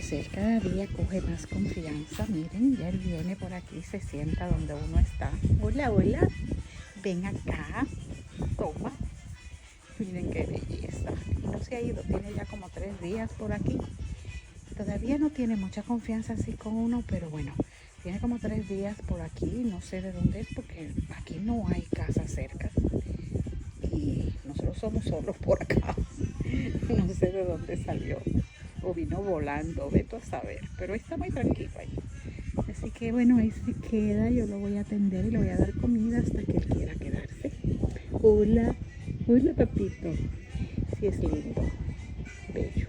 pues él cada día coge más confianza. Miren, ya él viene por aquí, se sienta donde uno está. Hola, hola, ven acá, toma. Miren qué belleza. Y no se ha ido, tiene ya como 3 días por aquí. Todavía no tiene mucha confianza así con uno, pero bueno, tiene como 3 días por aquí. No sé de dónde es porque aquí no hay casa cerca. Y nosotros somos solos por acá. No sé de dónde salió. O vino volando, vete a saber. Pero está muy tranquilo ahí. Así que bueno, ahí se queda. Yo lo voy a atender y le voy a dar comida hasta que él quiera quedarse. Hola, hola papito. Sí es lindo, bello.